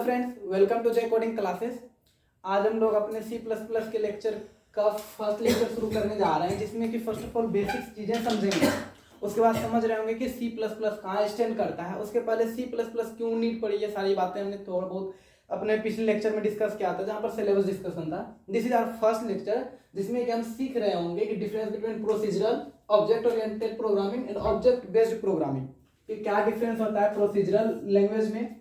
Friends, welcome to J coding classes. आज हम लोग अपने सी प्लस प्लस के लेक्चर का फर्स्ट लेक्चर शुरू करने जा रहे हैं, जिसमें कि फर्स्ट ऑफ ऑल बेसिक्स चीज़ें समझेंगे। उसके बाद समझ रहे होंगे कि सी प्लस प्लस कहाँ स्टैंड करता है। उसके पहले सी प्लस प्लस क्यों नीड पड़ी, ये सारी बातें हमने थोड़ा बहुत अपने पिछले लेक्चर में डिस्कस किया था, जहाँ पर सिलेबस डिस्कशन था। This is our first lecture, जिसमें कि हम सीख रहे होंगे कि difference between procedural, object oriented programming and object based programming, कि क्या डिफरेंस होता है प्रोसीजरल लैंग्वेज में,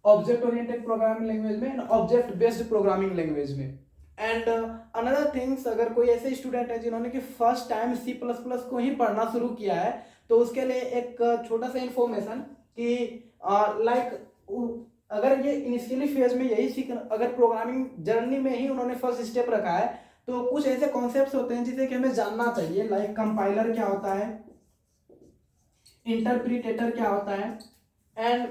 ऑब्जेक्ट ओरिएंटेड प्रोग्रामिंग लैंग्वेज में and object based programming language में। एंड अनदर थिंग्स, अगर कोई ऐसे स्टूडेंट है जिन्होंने कि first time C plus plus को ही पढ़ना शुरू किया है, तो उसके लिए एक छोटा सा इंफॉर्मेशन कि अगर ये इनिशियली फेज में यही सीख, अगर प्रोग्रामिंग जर्नी में ही उन्होंने फर्स्ट स्टेप रखा है, तो कुछ ऐसे कॉन्सेप्ट्स होते हैं जिसे कि हमें जानना चाहिए। लाइक कंपाइलर क्या होता है, इंटरप्रिटेटर क्या होता है, एंड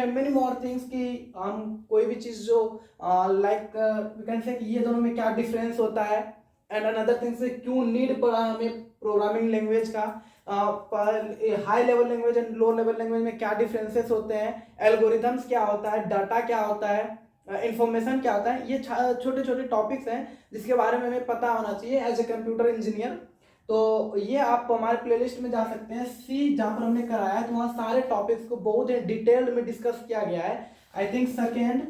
मेनी मोर थिंग्स कि हम कोई भी चीज़ जो कैन से कि ये दोनों में क्या डिफरेंस होता है। एंड अनदर थिंग्स, क्यों नीड पड़ा हमें प्रोग्रामिंग लैंग्वेज का, high level language and low level language में क्या डिफरेंसेस होते हैं, एल्गोरिथम्स क्या होता है, डाटा क्या होता है, इंफॉर्मेशन क्या होता है। ये छोटे छोटे टॉपिक्स हैं जिसके बारे में हमें पता होना चाहिए एज ए कंप्यूटर इंजीनियर। तो ये आप हमारे प्लेलिस्ट में जा सकते हैं, सी जहाँ पर हमने कराया है, तो वहाँ सारे टॉपिक्स को बहुत ही डिटेल्ड में डिस्कस किया गया है। I think second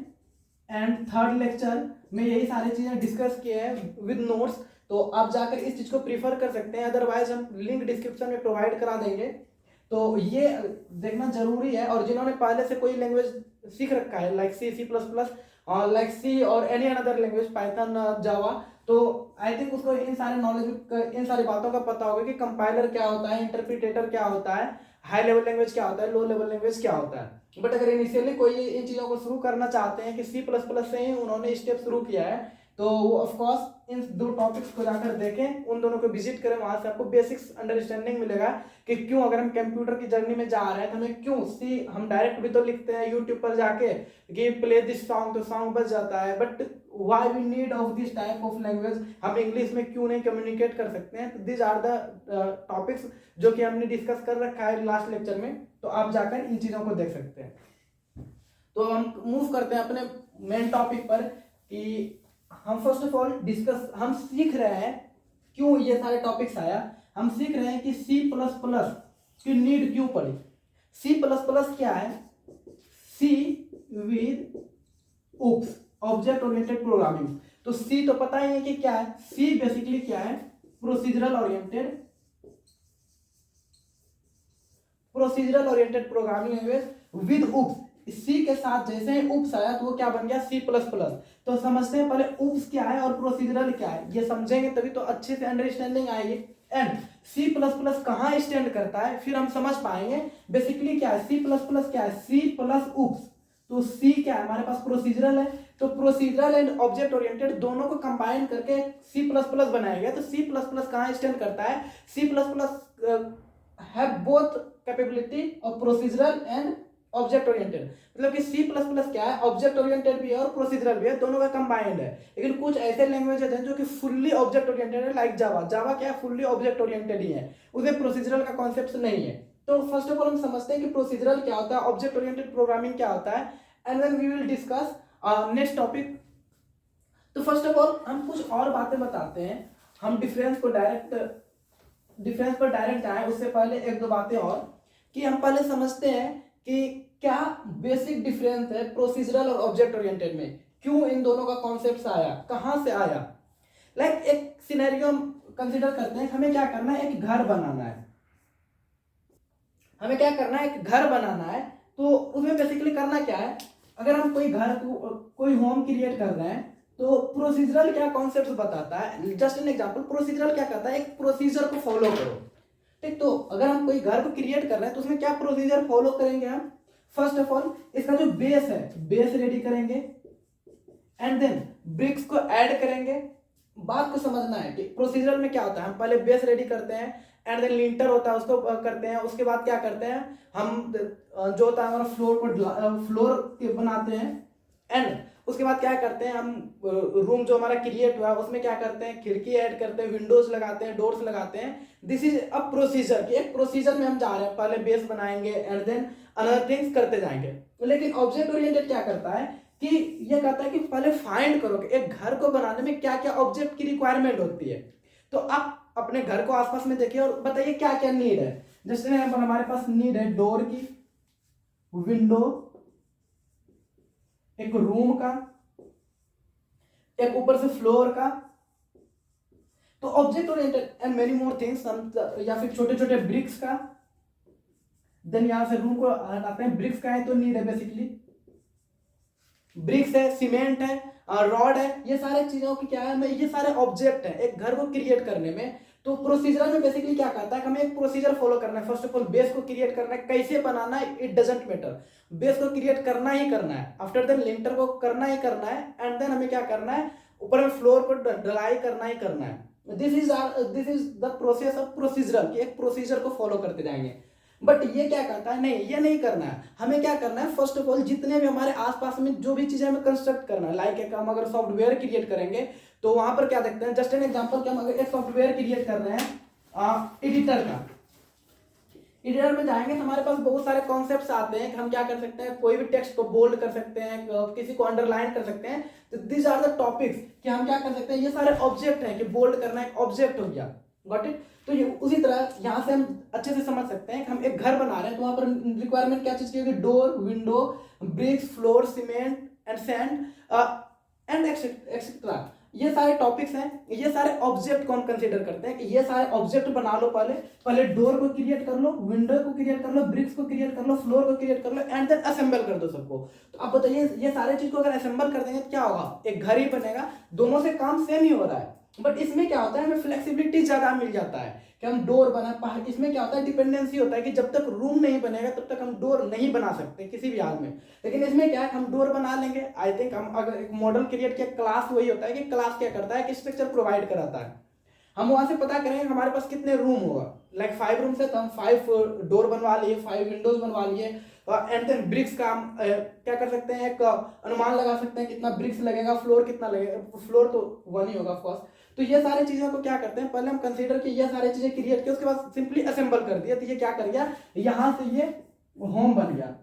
and third lecture में यही सारी चीज़ें डिस्कस किए हैं विद नोट्स। तो आप जाकर इस चीज़ को प्रीफर कर सकते हैं, अदरवाइज हम लिंक डिस्क्रिप्शन में प्रोवाइड करा देंगे। तो ये देखना जरूरी है। और जिन्होंने पहले से कोई लैंग्वेज सीख रखा है, लाइक सी, सी प्लस प्लस, लाइक सी और एनी अनदर लैंग्वेज, पाइथन, जावा, तो आई थिंक उसको इन सारे नॉलेज, इन सारी बातों का पता होगा कि कंपाइलर क्या होता है, इंटरप्रिटेटर क्या होता है, हाई लेवल लैंग्वेज क्या होता है, लो लेवल लैंग्वेज क्या होता है। बट अगर इनिशियली कोई इन चीज़ों को शुरू करना चाहते हैं कि सी प्लस प्लस से ही उन्होंने स्टेप शुरू किया है, तो वो ऑफकोर्स इन दो टॉपिक्स को जाकर देखें, उन दोनों को विजिट करें। वहां से आपको बेसिक्स अंडरस्टैंडिंग मिलेगा कि क्यों अगर हम कंप्यूटर की जर्नी में जा रहे हैं तो हमें क्यों सी, हम डायरेक्ट भी तो लिखते हैं यूट्यूब पर जाके कि प्ले दिस सॉन्ग, तो सॉन्ग बज जाता है, but why we need of this type of language, हम इंग्लिश में क्यों नहीं कम्युनिकेट कर सकते हैं। तो दिस आर द टॉपिक्स जो कि हमने डिस्कस कर रखा है लास्ट लेक्चर में, तो आप जाकर इन चीज़ों को देख सकते हैं। तो हम मूव करते हैं अपने मेन टॉपिक पर कि हम फर्स्ट ऑफ ऑल हम सीख रहे हैं क्यों ये सारे टॉपिक्स आया। हम सीख रहे हैं कि सी प्लस प्लस की नीड क्यों पड़ी। सी प्लस प्लस क्या है? C with OOPs, object oriented programming. तो सी तो पता ही है कि क्या है। सी बेसिकली क्या है? Procedural oriented programming language with OOPs. C के साथ जैसे ही उप्स आया तो वो क्या बन गया? C plus plus. तो समझते हैं पहले उप्स क्या है और प्रोसीजरल क्या है, ये समझेंगे तभी तो अच्छे से अंडरस्टैंडिंग आएगी। एंड सी प्लस प्लस कहाँ स्टैंड करता है, फिर हम समझ पाएंगे बेसिकली क्या है। सी प्लस प्लस क्या है? सी प्लस उप्स। तो सी क्या है? हमारे पास प्रोसीजरल है, तो प्रोसीजरल एंड ऑब्जेक्ट ओरिएंटेड दोनों को कंबाइन करके सी प्लस प्लस बनाया गया। तो सी प्लस प्लस कहाँ स्टैंड करता है? C plus plus have both capability of procedural and object oriented. मतलब कि सी प्लस प्लस क्या है? ऑब्जेक्ट ओरिएंटेड भी है और प्रोसीजरल भी है, दोनों का कंबाइंड है। लेकिन कुछ ऐसे लैंग्वेजेस हैं जो कि फुल्ली ऑब्जेक्ट ओरिएंटेड है, लाइक जावा। जावा क्या है? फुल्ली ऑब्जेक्ट ओरिएंटेड ही है, उसमें प्रोसीजरल का कॉन्सेप्ट नहीं है। तो फर्स्ट ऑफ ऑल हम समझते हैं कि प्रोसीजरल क्या होता है, ऑब्जेक्ट ओरिएंटेड प्रोग्रामिंग क्या होता है, and then we will discuss next topic. तो फर्स्ट ऑफ ऑल हम कुछ और बातें बताते हैं। हम डिफरेंस पर डायरेक्ट आए उससे पहले एक दो बातें और, कि हम पहले समझते हैं कि क्या बेसिक डिफरेंस है प्रोसीजरल और ऑब्जेक्ट ओरिएंटेड में, क्यों इन दोनों का कॉन्सेप्ट आया, कहां से आया। लाइक एक सिनेरियो हम कंसीडर करते हैं, हमें क्या करना है? एक घर बनाना है। हमें क्या करना है? एक घर बनाना है। तो उसमें बेसिकली करना क्या है? अगर हम कोई होम क्रिएट कर रहे हैं, तो प्रोसीजरल क्या कॉन्सेप्ट बताता है। जस्ट एन एग्जांपल, प्रोसीजरल क्या करता है? एक प्रोसीजर को फॉलो करो। ठीक, तो अगर हम कोई घर को क्रिएट कर रहे हैं तो उसमें क्या प्रोसीजर फॉलो करेंगे हम? फर्स्ट ऑफ ऑल इसका जो बेस है, बेस रेडी करेंगे, एंड देन ब्रिक्स को ऐड करेंगे। बात को समझना है कि प्रोसीजर में क्या होता है। हम पहले बेस रेडी करते हैं, एंड देन लिंटर होता है, उसको करते हैं। उसके बाद क्या करते हैं हम? जो होता है हमारा फ्लोर बनाते हैं, एंड उसके बाद क्या करते हैं हम? रूम जो हमारा क्रिएट हुआ है उसमें क्या करते हैं? खिड़की ऐड करते हैं, विंडोज लगाते हैं, डोर्स लगाते हैं। दिस इज अ प्रोसीजर, कि एक प्रोसीजर में हम जा रहे हैं, पहले बेस बनाएंगे एंड देन अनदर थिंग्स करते जाएंगे। लेकिन ऑब्जेक्ट ओरिएंटेड क्या करता है कि ये कहता है कि पहले फाइंड करो कि एक घर को बनाने में क्या क्या ऑब्जेक्ट की रिक्वायरमेंट होती है। तो आप अपने घर को आसपास में देखिए और बताइए क्या क्या नीड है। जैसे हमारे पास नीड है डोर की, विंडो, एक रूम का, एक ऊपर से फ्लोर का। तो object oriented and many more things, या फिर छोटे छोटे ब्रिक्स का। देन यहां से रूम को आते हैं, ब्रिक्स का है तो नीड है बेसिकली, ब्रिक्स है, सीमेंट है, रॉड है, ये सारे चीजों की क्या है, ये सारे ऑब्जेक्ट है एक घर को क्रिएट करने में। तो प्रोसीजर में बेसिकली क्या कहता है, हमें एक प्रोसीजर फॉलो करना है। फर्स्ट ऑफ ऑल बेस को क्रिएट करना है, कैसे बनाना है इट डजंट मैटर, बेस को क्रिएट करना ही करना है। आफ्टर देन लिंटर को करना ही करना है, एंड देन हमें क्या करना है, ऊपर में फ्लोर को ढलाई करना ही करना है। This is the process of procedural, एक प्रोसीजर को फॉलो करते जाएंगे। बट ये क्या कहता है, नहीं ये नहीं करना है, हमें क्या करना है, फर्स्ट ऑफ ऑल जितने भी हमारे आसपास में जो भी चीजें हमें कंस्ट्रक्ट करना है, लाइक हम अगर सॉफ्टवेयर क्रिएट करेंगे तो वहां पर क्या देखते हैं, जस्ट एन एग्जांपल कि हम अगर एक सॉफ्टवेयर क्रिएट कर रहे हैं एडिटर का, एडिटर में जाएंगे तो हमारे पास बहुत सारे कॉन्सेप्ट्स आते हैं कि हम क्या कर सकते हैं, कोई भी टेक्स्ट को बोल्ड कर सकते हैं, किसी को अंडरलाइन कर सकते हैं। तो दिस आर द टॉपिक्स कि हम क्या कर सकते हैं, ये सारे ऑब्जेक्ट हैं कि बोल्ड करना एक ऑब्जेक्ट हो गया, गॉट इट। तो ये उसी तरह यहाँ से हम अच्छे से समझ सकते हैं कि हम एक घर बना रहे हैं तो वहां पर रिक्वायरमेंट क्या चीज की होगी, door, window, bricks, floor, cement and sand and etcetera. ये सारे टॉपिक्स हैं, ये सारे ऑब्जेक्ट को हम कंसीडर करते हैं कि ये सारे ऑब्जेक्ट बना लो। पहले पहले डोर को क्रिएट कर लो, विंडो को क्रिएट कर लो, ब्रिक्स को क्रिएट कर लो, फ्लोर को क्रिएट कर लो, एंड देन असेंबल कर दो सबको। तो आप बताइए ये सारे चीज को अगर असेंबल कर देंगे तो क्या होगा, एक घर ही बनेगा। दोनों से काम सेम ही हो रहा है, बट इसमें क्या होता है, हमें फ्लेक्सिबिलिटी ज्यादा मिल जाता है कि हम डोर बना। इसमें क्या होता है, डिपेंडेंसी होता है कि जब तक रूम नहीं बनेगा तब तक हम डोर नहीं बना सकते किसी भी हाल में। लेकिन इसमें क्या है, हम डोर बना लेंगे। आई थिंक हम अगर एक मॉडल क्रिएट किया, क्लास वही होता है कि क्लास क्या करता है कि स्ट्रक्चर प्रोवाइड कराता है। हम वहां से पता करेंगे हमारे पास कितने रूम होगा, लाइक 5 रूम से तो हम 5 डोर बनवा लिए, 5 विंडोज बनवा लिए, एंड देन ब्रिक्स का हम क्या कर सकते हैं, एक अनुमान लगा सकते हैं कितना ब्रिक्स लगेगा, फ्लोर कितना लगेगा, फ्लोर तो 1 ही होगा ऑफकोर्स। तो ये सारी चीजों को क्या करते हैं, पहले हम कंसीडर कि ये सारी चीजें क्रिएट की, उसके बाद सिंपली असेंबल कर दिया। तो ये क्या कर गया, यहां से ये होम बन गया।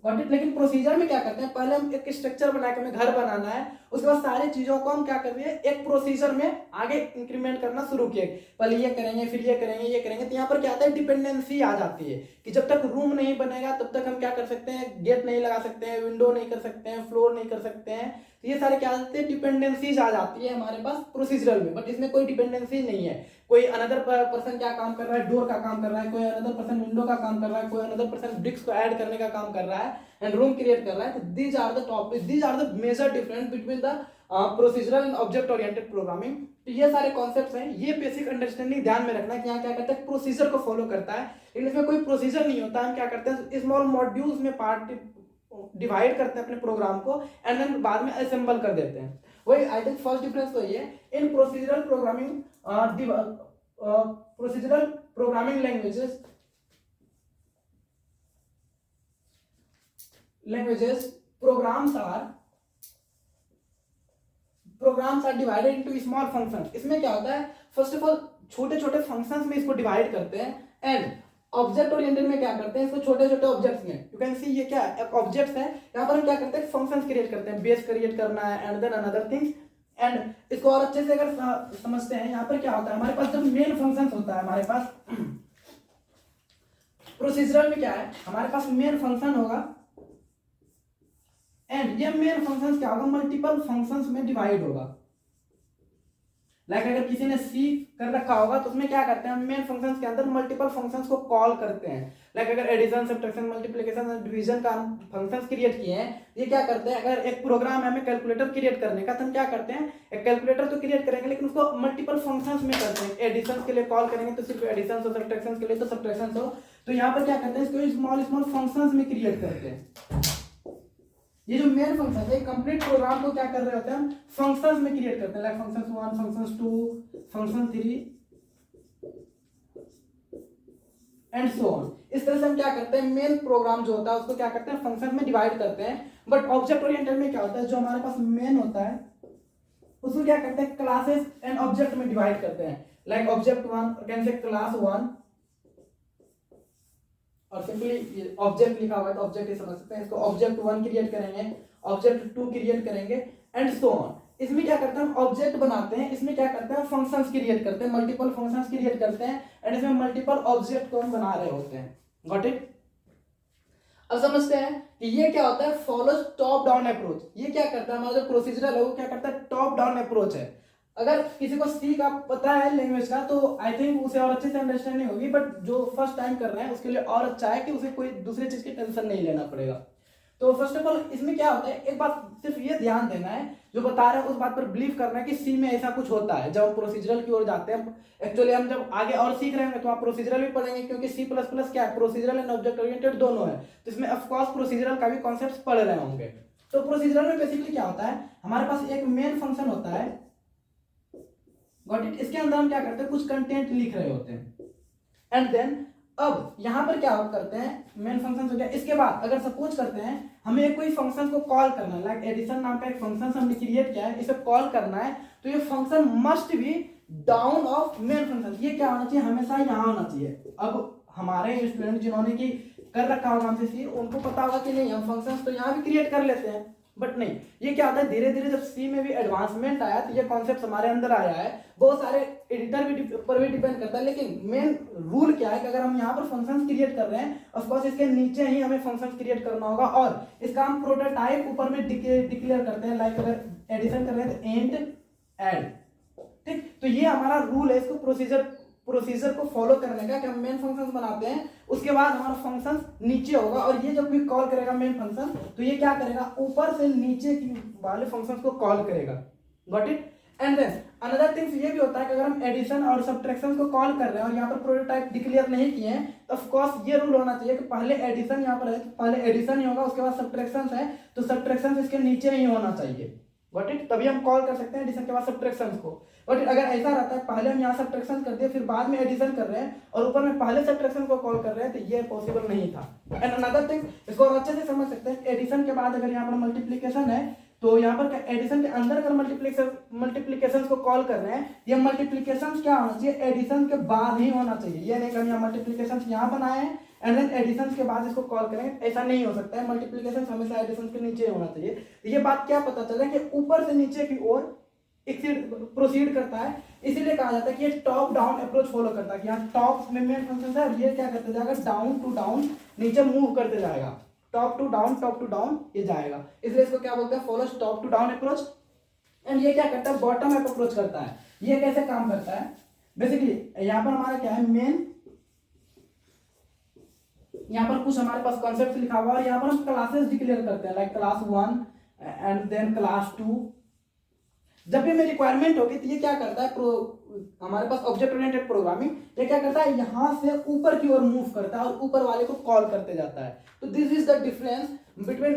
लेकिन प्रोसीजर में क्या करते हैं, पहले हम एक स्ट्रक्चर बना के हमें घर बनाना है, उसके बाद सारी चीजों को हम क्या कर रहे हैं, एक प्रोसीजर में आगे इंक्रीमेंट करना शुरू किए। पहले ये करेंगे, फिर ये करेंगे, ये करेंगे। तो यहाँ पर क्या आता है, डिपेंडेंसी आ जाती है कि जब तक रूम नहीं बनेगा तब तक हम क्या कर सकते हैं, गेट नहीं लगा सकते हैं, विंडो नहीं कर सकते हैं, फ्लोर नहीं कर सकते हैं। तो ये सारे क्या आते हैं, डिपेंडेंसीज आ जाती है हमारे पास प्रोसीजरल में। बट इसमें कोई डिपेंडेंसी नहीं है, कोई अनदर पर्सन क्या काम कर रहा है, डोर का काम कर रहा है, कोई अनदर पर्सन विंडो का काम कर रहा है, कोई अनदर पर्सन ब्रिक्स को ऐड करने का काम कर रहा है एंड रूम क्रिएट कर रहा है। तो these are the topic, these are the major difference between the procedural and object oriented programming. तो ये सारे कॉन्सेप्ट्स हैं, ये बेसिक अंडरस्टैंडिंग ध्यान में रखना कि यहाँ क्या करता है, प्रोसीजर को फॉलो करता है। लेकिन इसमें कोई प्रोसीजर नहीं होता, हम क्या करते हैं, स्मॉल मॉड्यूल्स में पार्ट डिवाइड करते हैं अपने प्रोग्राम को, एंड देन बाद में असेंबल कर देते हैं। वही आई थिंक फर्स्ट डिफरेंस तो ये in procedural programming, procedural programming languages programs are divided into small functions। इसमें क्या होता है, फर्स्ट ऑफ ऑल छोटे छोटे फंक्शंस में इसको डिवाइड करते हैं, एंड ऑब्जेक्ट ओरिएंटेड में क्या करते हैं, इसको छोटे छोटे ऑब्जेक्ट्स में, यू कैन सी ये क्या एक ऑब्जेक्ट्स है, यहाँ पर हम क्या करते हैं, फंक्शंस क्रिएट करते हैं, बेस क्रिएट करना है and then another things. And इसको और अच्छे से अगर समझते हैं, यहाँ पर क्या होता है, हमारे पास जब मेन फंक्शंस होता है, हमारे पास प्रोसीजरल में क्या है, हमारे पास मेन फंक्शन होगा, एंड ये मेन फंक्शंस क्या होगा, मल्टीपल फंक्शंस में डिवाइड होगा। लाइक अगर किसी ने सी कर रखा होगा तो उसमें क्या करते हैं, मेन फंक्शंस के अंदर मल्टीपल फंक्शंस को कॉल करते हैं। लाइक अगर एडिशन, सब्ट्रैक्शन, मल्टीप्लिकेशन और डिवीजन का हम फंक्शंस क्रिएट किए हैं, ये क्या करते हैं, अगर एक प्रोग्राम है हमें कैलकुलेटर क्रिएट करने का, तो हम क्या करते हैं, एक कैलकुलेटर तो क्रिएट करेंगे लेकिन उसको मल्टीपल फंक्शंस में करते हैं। एडिशन के लिए कॉल करेंगे तो सिर्फ एडिशन हो, सब्ट्रैक्शन के लिए तो सब्ट्रैक्शन हो। तो यहाँ पर क्या करते हैं, इसको स्मॉल स्मॉल फंक्शंस में क्रिएट करते हैं। ये जो मेन फंक्शन है, कंप्लीट प्रोग्राम को क्या कर रहे होते हैं, हम फंक्शंस में क्रिएट करते हैं, like functions 1, functions 2, function 3 and so on. इस तरह से हम क्या करते हैं, मेन प्रोग्राम जो होता है उसको क्या करते हैं, फंक्शन में डिवाइड करते हैं। बट ऑब्जेक्ट ओरिएंटेड में क्या होता है, जो हमारे पास मेन होता है उसको क्या करते हैं, क्लासेस एंड ऑब्जेक्ट में डिवाइड करते हैं। Like object 1 can say class 1, और सिंपली ऑब्जेक्ट लिखा हुआ है तो ऑब्जेक्ट ही समझ सकते हैं इसको। ऑब्जेक्ट 1 क्रिएट करेंगे, ऑब्जेक्ट 2 क्रिएट करेंगे एंड सो ऑन। इसमें क्या करते हैं हम ऑब्जेक्ट बनाते हैं, इसमें क्या करते हैं फंक्शंस क्रिएट करते हैं, मल्टीपल फंक्शंस क्रिएट करते हैं एंड इसमें मल्टीपल ऑब्जेक्ट को हम बना रहे होते हैं। Got it? अब समझते हैं कि ये क्या होता है, फॉलोज टॉप डाउन अप्रोच। ये क्या करता है, हमारा जो प्रोसीजरल है वो क्या करता है, टॉप डाउन अप्रोच है। अगर किसी को सी का पता है लैंग्वेज का तो आई थिंक उसे और अच्छे से अंडरस्टैंडिंग होगी, बट जो फर्स्ट टाइम कर रहे हैं उसके लिए और अच्छा है कि उसे कोई दूसरी चीज की टेंशन नहीं लेना पड़ेगा। तो फर्स्ट ऑफ ऑल इसमें क्या होता है, एक बात सिर्फ ये ध्यान देना है, जो बता रहे हैं उस बात पर बिलीव करना है कि सी में ऐसा कुछ होता है। जब हम प्रोसीजरल की ओर जाते हैं, एक्चुअली हम जब आगे और सीख रहे हैं तो आप प्रोसीजरल भी पढ़ेंगे, क्योंकि सी प्लस प्लस क्या है, प्रोसीजरल एंड ऑब्जेक्ट ओरिएंटेड दोनों है, तो इसमें ऑफकोर्स प्रोसीजरल का भी कॉन्सेप्ट पढ़ रहे होंगे। तो प्रोसीजरल में बेसिकली क्या होता है, हमारे पास एक मेन फंक्शन होता है, गॉट इट? इसके अंदर हम क्या करते हैं, कुछ कंटेंट लिख रहे होते हैं एंड देन अब यहां पर क्या करते हैं, मेन फंक्शन हो गया। इसके बाद अगर सपोज करते हैं हमें कोई फंक्शन को कॉल करना है, लाइक एडिशन नाम का एक फंक्शन हमने क्रिएट किया है, इसे कॉल करना है, तो ये function must be down of main function. ये क्या होना चाहिए, हमेशा यहां होना चाहिए। अब हमारे स्टूडेंट जिन्होंने की कर रखा होगा हमसे सी, उनको पता होगा कि नहीं हम फंक्शन तो यहाँ भी क्रिएट कर लेते हैं, बट नहीं, ये क्या होता है धीरे धीरे जब सी में भी एडवांसमेंट आया तो ये कॉन्सेप्ट हमारे अंदर आया है। बहुत सारे एडिटर भी पर भी डिपेंड करता है, लेकिन मेन रूल क्या है कि अगर हम यहाँ पर फंक्शंस क्रिएट कर रहे हैं ऑफ कोर्स इसके नीचे ही हमें फंक्शंस क्रिएट करना होगा और इसका हम प्रोटोटाइप ऊपर में डिक्लेयर करते हैं। लाइक अगर एडिशन कर रहे हैं तो एंड ऐड, ठीक? तो ये हमारा रूल है, इसको प्रोसीजर को फॉलो करने का कि हम मेन फंक्शन बनाते हैं, उसके बाद हमारा फंक्शन नीचे होगा और ये जब भी कॉल करेगा मेन फंक्शन तो ये क्या करेगा, ऊपर से नीचे की वाले फंक्शन को कॉल करेगा। Got it? And then another things ये भी होता है कि अगर हम एडिशन और सब्ट्रैक्शन को कॉल कर रहे हैं और यहाँ पर प्रोटोटाइप डिक्लेयर नहीं किए हैं तो ऑफ कोर्स ये रूल होना चाहिए कि पहले एडिशन यहाँ पर है तो पहले एडिशन ही होगा, उसके बाद सब्ट्रैक्शन है तो सब्ट्रैक्शन इसके नीचे ही होना चाहिए। Got it? तभी हम कॉल कर सकते हैं एडिशन के बाद सब्ट्रैक्शन को। बट अगर ऐसा रहता है पहले हम यहाँ सब्ट्रैक्शन कर दिए फिर बाद में एडिशन कर रहे हैं और ऊपर में पहले सब्ट्रैक्शन को कॉल कर रहे हैं तो ये पॉसिबल नहीं था। एंड अनदर थिंग, इसको और अच्छे से समझ सकते हैं, एडिशन के बाद अगर यहाँ पर मल्टीप्लीकेशन है तो यहाँ पर एडिशन के अंदर अगर मल्टीप्लीकेशन को कॉल कर रहे हैं, ये मल्टीप्लीकेशन क्या होना चाहिए, एडिशन के बाद ही होना चाहिए। ये नहीं कि हम यहाँ मल्टीप्लीकेशन यहाँ बनाए हैं एंड देन एडिशन के बाद इसको कॉल करें, ऐसा नहीं हो सकता है। मल्टीप्लीकेशन हमेशा एडिशन के नीचे होना चाहिए। तो ये बात क्या पता चला कि ऊपर से नीचे की ओर प्रोसीड करता है, इसीलिए कहा जाता है कि ये टॉप डाउन अप्रोच फॉलो करता है कि यहाँ टॉप में मेन फंक्शन है और ये क्या करते जाएगा, डाउन टू डाउन नीचे मूव करते जाएगा, टॉप टू डाउन ये जाएगा, इसलिए इसको क्या बोलते हैं, follows top to down approach. And ये क्या करता है, बॉटम अप अप्रोच करता है। ये कैसे काम करता है, बेसिकली यहाँ पर हमारा क्या है, मेन यहाँ पर कुछ हमारे पास कॉन्सेप्ट लिखा हुआ है और यहाँ पर हम क्लासेस डिक्लेयर करते हैं, like class 1 and then class 2। जब भी मेरी रिक्वायरमेंट होगी तो ये क्या करता है, हमारे पास ऑब्जेक्ट ओरिएंटेड प्रोग्रामिंग, ये क्या करता है, यहां से ऊपर की ओर मूव करता है और ऊपर वाले को कॉल करते जाता है। तो this is the difference between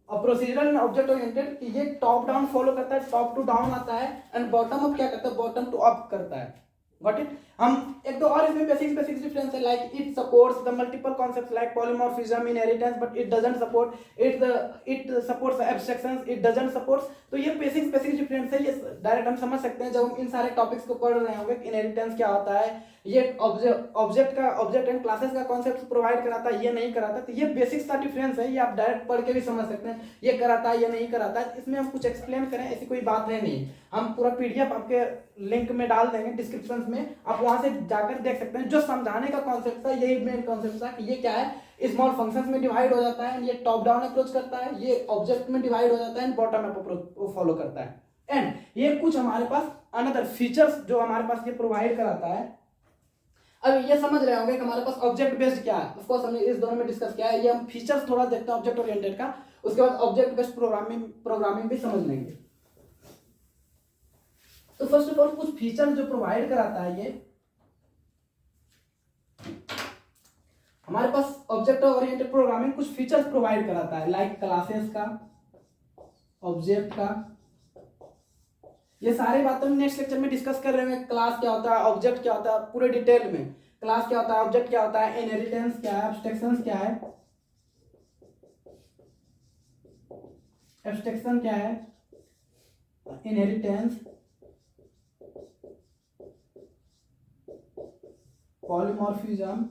procedural and object oriented, कि ये टॉप डाउन फॉलो करता है, टॉप टू डाउन आता है, एंड बॉटम अप क्या करता है, बॉटम टू अप करता है। Got it? हम एक दो और इसमें बेसिक डिफरेंस है, like it supports the multiple concepts like polymorphism, inheritance, but it doesn't support it supports abstractions, it doesn't supports. तो ये बेसिक डिफरेंस है, ये डायरेक्ट हम समझ सकते हैं जब हम इन सारे टॉपिक्स को पढ़ रहे होंगे। इनहेरिटेंस क्या होता है, ये ऑब्जेक्ट एंड क्लासेस का कॉन्सेप्ट प्रोवाइड कराता है, ये नहीं कराता। तो ये बेसिक्स का डिफरेंस है, ये आप डायरेक्ट पढ़ के भी समझ सकते हैं, ये कराता है ये नहीं कराता है। इसमें हम कुछ एक्सप्लेन करें ऐसी कोई बात है नहीं, हम पूरा पीडीएफ आपके लिंक में डाल देंगे डिस्क्रिप्शन में, आप वहां से जाकर देख सकते हैं। जो समझाने का कॉन्सेप्ट था यही मेन कॉन्सेप्ट था कि ये क्या है, स्मॉल फंक्शंस में डिवाइड हो जाता है, ये टॉप डाउन अप्रोच करता है, ये ऑब्जेक्ट में डिवाइड हो जाता है, बॉटम अप अप्रोच फॉलो करता है। एंड ये कुछ हमारे पास अनदर फीचर्स जो हमारे पास ये प्रोवाइड कराता है। अब ये समझ रहे होंगे कि हमारे पास ऑब्जेक्ट बेस्ड क्या है, ऑफ कोर्स हमने इस दोनों में डिस्कस किया है। ये हम फीचर्स थोड़ा देखते हैं ऑब्जेक्ट ओरिएंटेड का, उसके बाद ऑब्जेक्ट बेस्ड प्रोग्रामिंग भी समझ लेंगे। तो फर्स्ट ऑफ ऑल कुछ फीचर्स जो प्रोवाइड कराता है ये, हमारे पास ऑब्जेक्ट ओरिएंटेड प्रोग्रामिंग कुछ फीचर्स प्रोवाइड कराता है, लाइक क्लासेस का, ऑब्जेक्ट का। ये सारी बातें हम नेक्स्ट लेक्चर में डिस्कस कर रहे हैं। क्लास क्या होता है, ऑब्जेक्ट क्या होता है, पूरे डिटेल में। क्लास क्या होता है, ऑब्जेक्ट क्या होता है, इनहेरिटेंस क्या है, एब्स्ट्रैक्शन क्या है, एब्स्ट्रैक्शन क्या है, इनहेरिटेंस, पॉलीमॉर्फिज्म,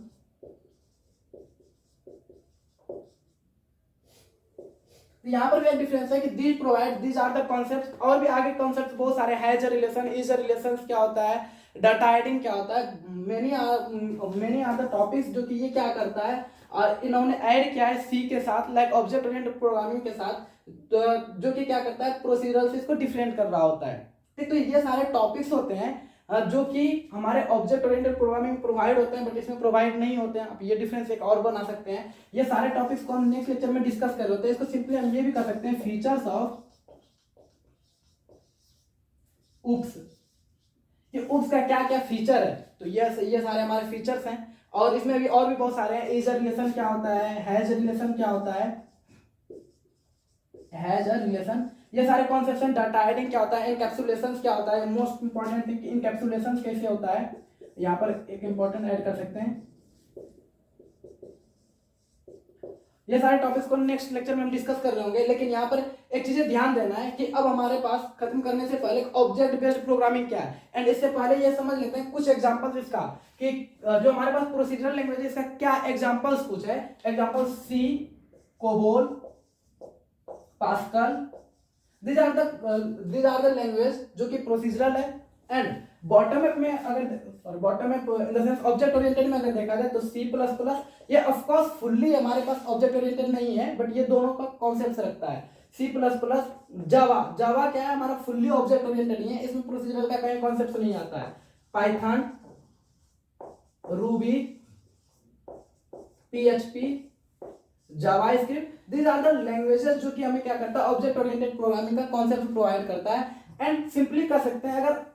तो यहाँ पर भी एक डिफरेंस है कि these provide these are the concept, और भी आगे कॉन्सेप्ट बहुत सारे, has a relation, is a relation क्या होता है, डाटा हाइडिंग क्या होता है, मेनी आर द टॉपिक्स जो कि ये क्या करता है, और इन्होंने ऐड किया है सी के साथ, लाइक ऑब्जेक्ट ओरिएंटेड प्रोग्रामिंग के साथ, तो जो कि क्या करता है, प्रोसीजरल से इसको डिफरेंट कर रहा होता है। ठीक, तो ये सारे टॉपिक्स होते हैं जो कि हमारे ऑब्जेक्ट ओरिएंटेड प्रोग्रामिंग प्रोवाइड होते हैं, बट इसमें प्रोवाइड नहीं होते हैं। आप ये डिफरेंस एक और बना सकते हैं। ये सारे टॉपिक्स को हम नेक्स्ट लेक्चर में डिस्कस कर रहे होते हैं। इसको सिंपली हम ये भी कर सकते हैं, फीचर्स ऑफ उप्स, कि उप्स का क्या क्या फीचर है। तो ये सारे हमारे फीचर्स हैं, और इसमें भी और भी बहुत सारे हैं। इज अ रिलेशन क्या होता है, हैज अ रिलेशन क्या होता है, हैज अ रिलेशन, ये सारे कॉन्सेप्ट्स हैं। डाटा हाइडिंग क्या होता है, इनकैप्सुलेशन क्या होता है, मोस्ट इंपॉर्टेंट थिंग इनकैप्सुलेशन कैसे होता है, यहाँ पर एक इंपॉर्टेंट ऐड कर सकते हैं। ये सारे टॉपिक्स को नेक्स्ट लेक्चर में हम डिस्कस कर रहे होंगे, लेकिन यहाँ पर एक चीजें ध्यान देना है कि अब हमारे पास खत्म करने से पहले ऑब्जेक्ट बेस्ड प्रोग्रामिंग क्या है, एंड इससे पहले ये समझ लेते हैं कुछ एग्जांपल्स इसका, कि जो हमारे पास प्रोसीजरल लैंग्वेज है इसका क्या एग्जांपल्स कुछ है। Example C, COBOL, Pascal, these are the language जो कि प्रोसीजरल है। एंड बॉटम अप में अगर bottom up in the sense object oriented में अगर देखा जाए तो C++, ये ऑफ कोर्स फुल्ली हमारे पास ऑब्जेक्ट ओरिएंटेड नहीं है, बट ये दोनों का कॉन्सेप्ट रखता है। C++, जावा क्या है, हमारा फुल्ली ऑब्जेक्ट ओरिएंटेड नहीं है, इसमें प्रोसीजरल का कोई कॉन्सेप्ट नहीं आता है। Python, Ruby, PHP, JavaScript, these are the languages जो कि हमें क्या करता है, ऑब्जेक्ट ओरिएंटेड प्रोग्रामिंग का कॉन्सेप्ट प्रोवाइड करता है। एंड सिंपली कर सकते हैं, अगर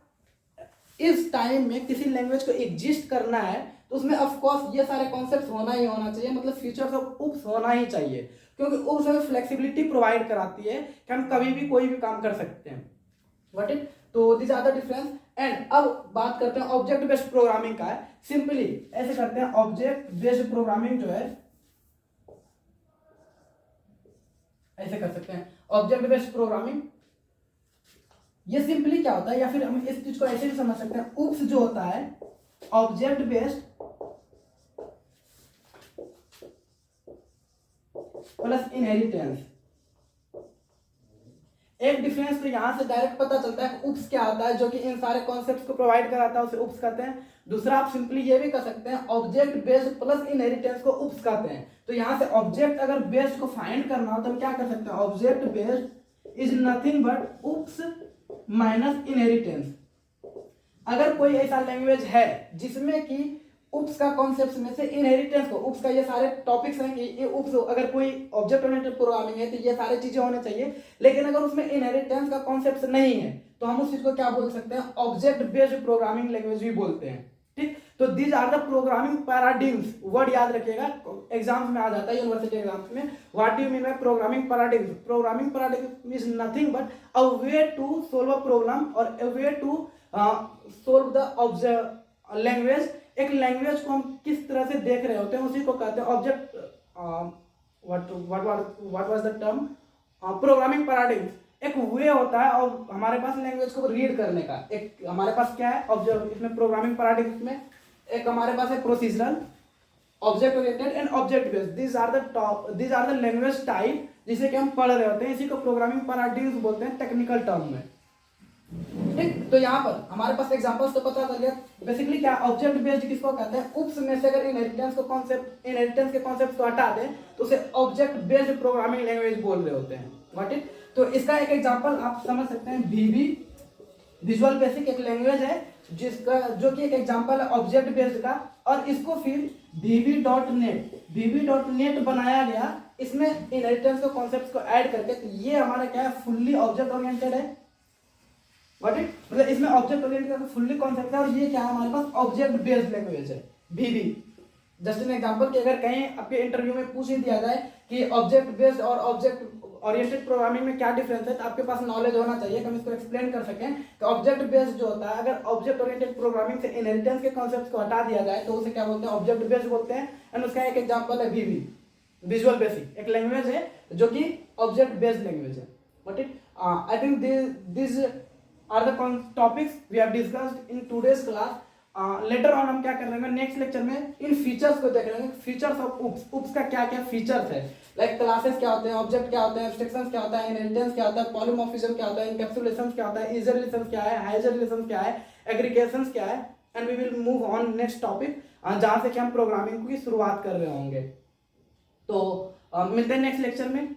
इस टाइम में किसी लैंग्वेज को एग्जिस्ट करना है तो उसमें ऑफ कोर्स ये सारे कॉन्सेप्ट्स होना ही होना चाहिए, मतलब फीचर्स ऑफ उप्स होना ही चाहिए, क्योंकि उप्स हमें फ्लेक्सिबिलिटी प्रोवाइड कराती है कि हम कभी भी कोई भी काम कर सकते हैं। व्हाट इट, तो this are the difference. And अब बात करते हैं ऑब्जेक्ट बेस्ड प्रोग्रामिंग का है। सिंपली ऐसे करते हैं, ऑब्जेक्ट बेस्ड प्रोग्रामिंग जो है ऐसे कर सकते हैं, ऑब्जेक्ट बेस्ड प्रोग्रामिंग, ये सिंपली क्या होता है, या फिर हम इस चीज को ऐसे भी समझ सकते हैं, उप्स जो होता है ऑब्जेक्ट बेस्ड प्लस इनहेरिटेंस। एक डिफरेंस तो यहां से डायरेक्ट पता चलता है, उप्स क्या होता है, जो कि इन सारे कॉन्सेप्ट्स को प्रोवाइड कराता है, उसे उप्स कहते हैं। दूसरा आप सिंपली ये भी कर सकते हैं, ऑब्जेक्ट बेस्ड प्लस इनहेरिटेंस को उप्स कहते हैं। तो यहां से ऑब्जेक्ट अगर बेस्ड को फाइंड करना हो तो हम क्या कर सकते हैं, object based is nothing but oops minus inheritance. अगर कोई ऐसा लैंग्वेज है जिसमें कि उप्स का कॉन्सेप्ट में से इनहेरिटेंस को, उप्स का ये सारे टॉपिक्स हैं कि ये उप्स, अगर कोई ऑब्जेक्ट ओरिएंटेड प्रोग्रामिंग है तो ये सारे चीजें होने चाहिए, लेकिन अगर उसमें इनहेरिटेंस का कॉन्सेप्ट नहीं है तो हम उस चीज को क्या बोल सकते हैं, ऑब्जेक्ट बेस्ड प्रोग्रामिंग लैंग्वेज भी बोलते हैं। ठीक, तो these are the programming paradigms, word याद रखिएगा, एग्जाम्स में आ जाता है, यूनिवर्सिटी एग्जाम्स में। What do you mean by programming paradigm? Programming paradigm is nothing but a way to solve a problem और a way to solve the language. एक language को हम किस तरह से देख रहे होते हैं उसी को कहते हैं object, what was the term, programming paradigm. एक वे होता है और हमारे पास लैंग्वेज को रीड करने का, एक हमारे पास क्या है ऑब्जेक्ट, इसमें प्रोग्रामिंग पैराडिग्म में एक हमारे पास है procedural, object oriented and object based. These are the language type जिसे कि हम पढ़ रहे होते हैं, इसी को प्रोग्रामिंग पैराडिग्म्स बोलते हैं टेक्निकल टर्म में। ठीक, तो यहाँ पर हमारे पास एग्जांपल्स तो पता कर लिया। बेसिकली क्या ऑब्जेक्ट बेस्ड किसको कहते हैं, उप्स में से अगर इनहेरिटेंस के कॉन्सेप्ट को हटा दें तो उसे ऑब्जेक्ट बेस्ड प्रोग्रामिंग लैंग्वेज बोल रहे होते हैं। व्हाट इट, तो इसका एक एग्जांपल आप समझ सकते हैं, VB, विजुअल बेसिक एक लैंग्वेज है जिसका, जो कि एक एग्जांपल है ऑब्जेक्ट बेस्ड का, और इसको फिर VB.NET बनाया गया, इसमें इनहेरिटेंस के कॉन्सेप्ट्स को ऐड करके। तो ये हमारा क्या है, फुल्ली ऑब्जेक्ट ओरिएंटेड है। व्हाट इट, मतलब इसमें ऑब्जेक्ट ओरिएंटेड का फुल्ली कॉन्सेप्ट है, और ये क्या है, हमारे पास ऑब्जेक्ट बेस्ड लैंग्वेज है VB। जस्ट एन एग्जांपल कि अगर कहीं आपके इंटरव्यू में पूछ ही दिया जाए कि ऑब्जेक्ट बेस्ड और ऑब्जेक्ट ओरिएंटेड प्रोग्रामिंग में क्या डिफरेंस है, तो आपके पास नॉलेज होना चाहिए कि हम इसको एक्सप्लेन कर सकें कि ऑब्जेक्ट बेस्ड जो होता है, अगर ऑब्जेक्ट ओरिएंटेड प्रोग्रामिंग से इनहेरिटेंस के कॉन्सेप्ट्स को हटा दिया जाए तो उसे क्या बोलते हैं, ऑब्जेक्ट बेस्ड बोलते हैं। एंड उसका एक एग्जांपल है VB, विजुअल बेसिक, एक लैंग्वेज है जो कि ऑब्जेक्ट बेस्ड लैंग्वेज है। But it, I think this are the topics we have discussed in today's class. Later on हम क्या कर लेंगे नेक्स्ट लेक्चर में इन फीचर्स को देख लेंगे, फीचर्स ऑफ उप्स का क्या क्या फीचर्स है, लाइक क्लासेस क्या होते हैं, ऑब्जेक्ट क्या होते हैं, एब्स्ट्रैक्शंस क्या होता है, इनहेरिटेंस क्या होता है, पॉलीमॉर्फिज्म क्या होता है, इनकैप्सुलेशन क्या होता है, इजर रिलेशंस क्या है, हाइजर रिलेशंस क्या है, एग्रीगेशंस क्या है, and we will move on next topic जहां से कि हम प्रोग्रामिंग की शुरुआत कर रहे होंगे। तो मिलते हैं नेक्स्ट लेक्चर में।